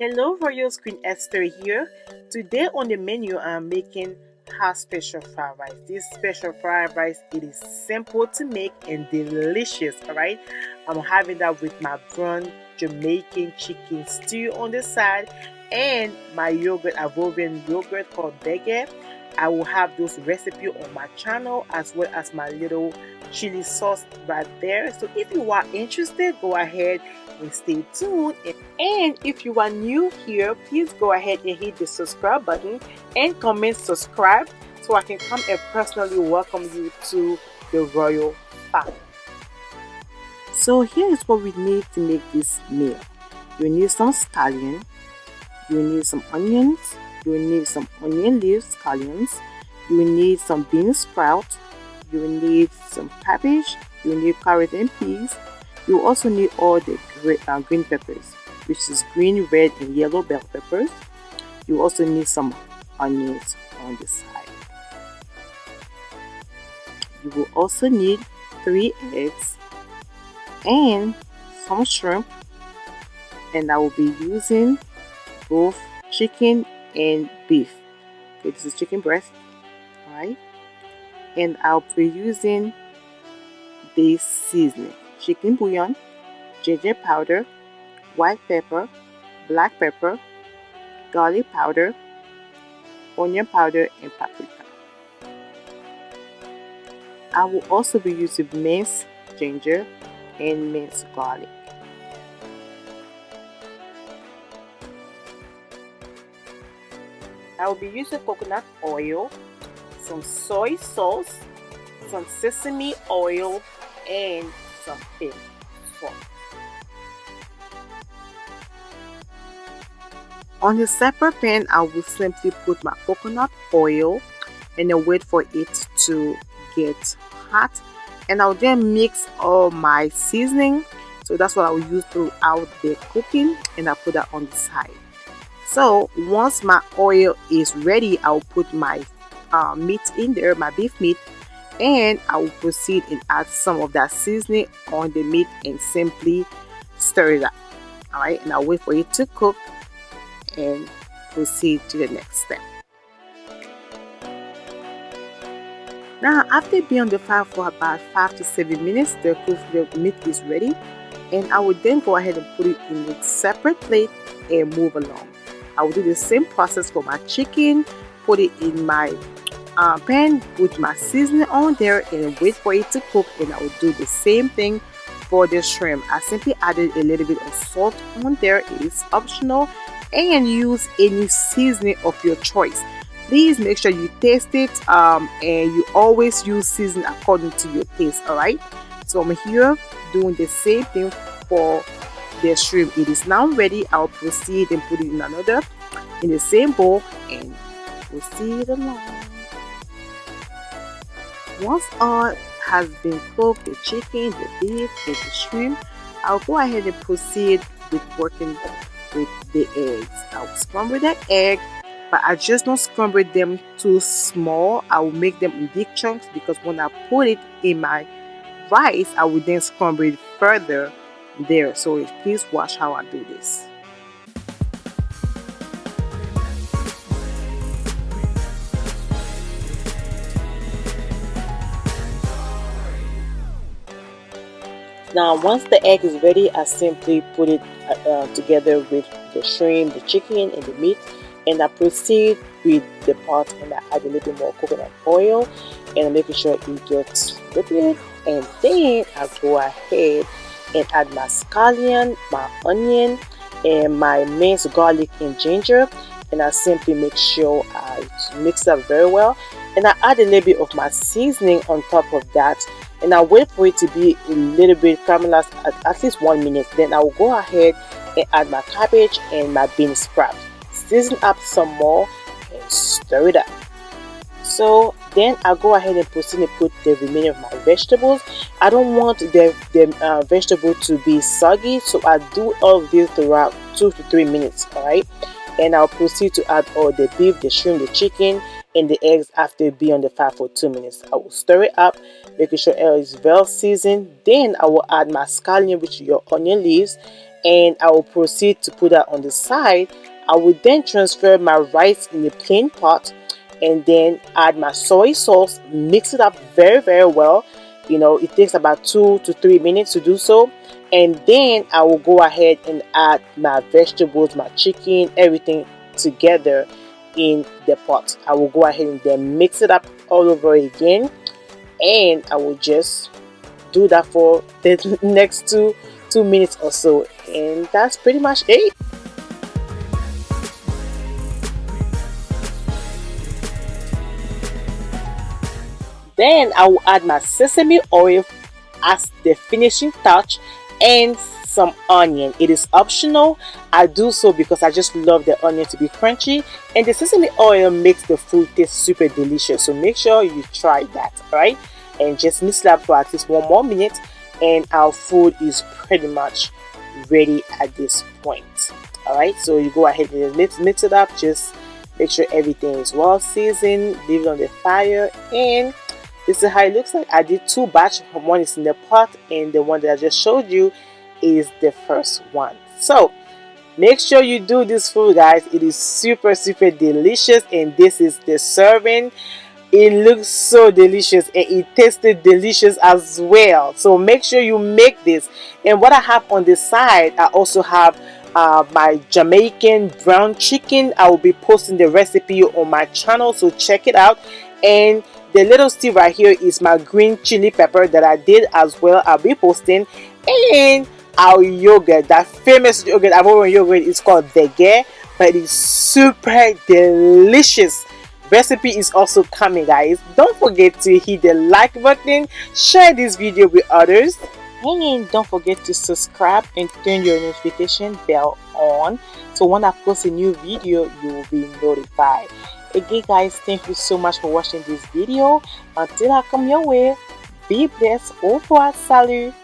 Hello Royals, Queen Esther here. Today on the menu I'm making her special fried rice. This special fried rice, it is simple to make and delicious, alright? I'm having that with my brown Jamaican chicken stew on the side and my yogurt, Avovian yogurt called Bege. I will have those recipe on my channel as well as my little chili sauce right there. So if you are interested, go ahead and stay tuned. And if you are new here, please go ahead and hit the subscribe button and comment subscribe so I can come and personally welcome you to the royal family. So here is what we need to make this meal. You need some scallion, you need some onions, you need some onion leaves, scallions, you need some bean sprout, you need some cabbage, you need carrot and peas. You also need all the green peppers, which is green, red, and yellow bell peppers. You also need some onions on the side. You will also need 3 eggs and some shrimp, and I will be using both chicken and beef. Okay, this is chicken breast, alright? And I'll be using this seasoning: chicken bouillon, ginger powder, white pepper, black pepper, garlic powder, onion powder, and paprika. I will also be using minced ginger and minced garlic. I will be using coconut oil, some soy sauce, some sesame oil, and some pink salt. On a separate pan, I will simply put my coconut oil and then wait for it to get hot, and I'll then mix all my seasoning. So that's what I will use throughout the cooking, and I'll put that on the side. So once my oil is ready, I'll put my meat in there, my beef meat, and I will proceed and add some of that seasoning on the meat and simply stir it up. Alright, and I'll wait for it to cook and proceed to the next step. Now, after being on the fire for about 5 to 7 minutes, the meat is ready, and I will then go ahead and put it in a separate plate and move along. I will do the same process for my chicken, put it in my pan, put my seasoning on there and wait for it to cook, and I will do the same thing for the shrimp. I simply added a little bit of salt on there. It is optional, and use any seasoning of your choice. Please make sure you taste it, and you always use seasoning according to your taste. Alright, so I'm here doing the same thing for the shrimp. It is now ready. I'll proceed and put it in the same bowl and proceed along. Once all has been cooked, the chicken, the beef, and the shrimp, I'll go ahead and proceed with working with the eggs. I'll scramble the egg, but I just don't scramble them too small. I will make them in big chunks because when I put it in my rice, I will then scramble it further there. So please watch how I do this. Now, once the egg is ready, I simply put it together with the shrimp, the chicken, and the meat, and I proceed with the pot, and I add a little more coconut oil and I'm making sure it gets liquid, and then I go ahead and add my scallion, my onion, and my minced garlic and ginger, and I simply make sure I mix that very well, and I add a little bit of my seasoning on top of that, and I wait for it to be a little bit caramelized at least 1 minute. Then I will go ahead and add my cabbage and my bean sprout, season up some more and stir it up. So then I'll go ahead and proceed and put the remaining of my vegetables. I don't want the vegetable to be soggy, so I do all of this throughout 2 to 3 minutes. Alright, and I'll proceed to add all the beef, the shrimp, the chicken, and the eggs after being on the fire for 2 minutes. I will stir it up, making sure it is well seasoned. Then I will add my scallion, which is your onion leaves, and I will proceed to put that on the side. I will then transfer my rice in a plain pot and then add my soy sauce, mix it up very well. You know, it takes about 2 to 3 minutes to do so. And then I will go ahead and add my vegetables, my chicken, everything together in the pot. I will go ahead and then mix it up all over again, and I will just do that for the next 2 minutes or so, and that's pretty much it. Then I will add my sesame oil as the finishing touch and some onion. It is optional. I do so because I just love the onion to be crunchy, and the sesame oil makes the food taste super delicious. So make sure you try that, alright? And just mix it up for at least 1 more minute, and our food is pretty much ready at this point. Alright, so you go ahead and mix it up. Just make sure everything is well seasoned, leave it on the fire, and this is how it looks like. I did 2 batches. One is in the pot, and the one that I just showed you is the first one. So make sure you do this food, guys. It is super delicious, and this is the serving. It looks so delicious, and it tasted delicious as well. So make sure you make this. And what I have on the side, I also have my Jamaican brown chicken. I will be posting the recipe on my channel, so check it out. And the little stick right here is my green chili pepper that I did as well. I'll be posting. And our yogurt, that famous yogurt, Ivorian yogurt, is called Vege, but it is super delicious. Recipe is also coming, guys. Don't forget to hit the like button, share this video with others, and don't forget to subscribe and turn your notification bell on, so when I post a new video you will be notified. Again, guys, thank you so much for watching this video. Until I come your way, be blessed. Au revoir, salut.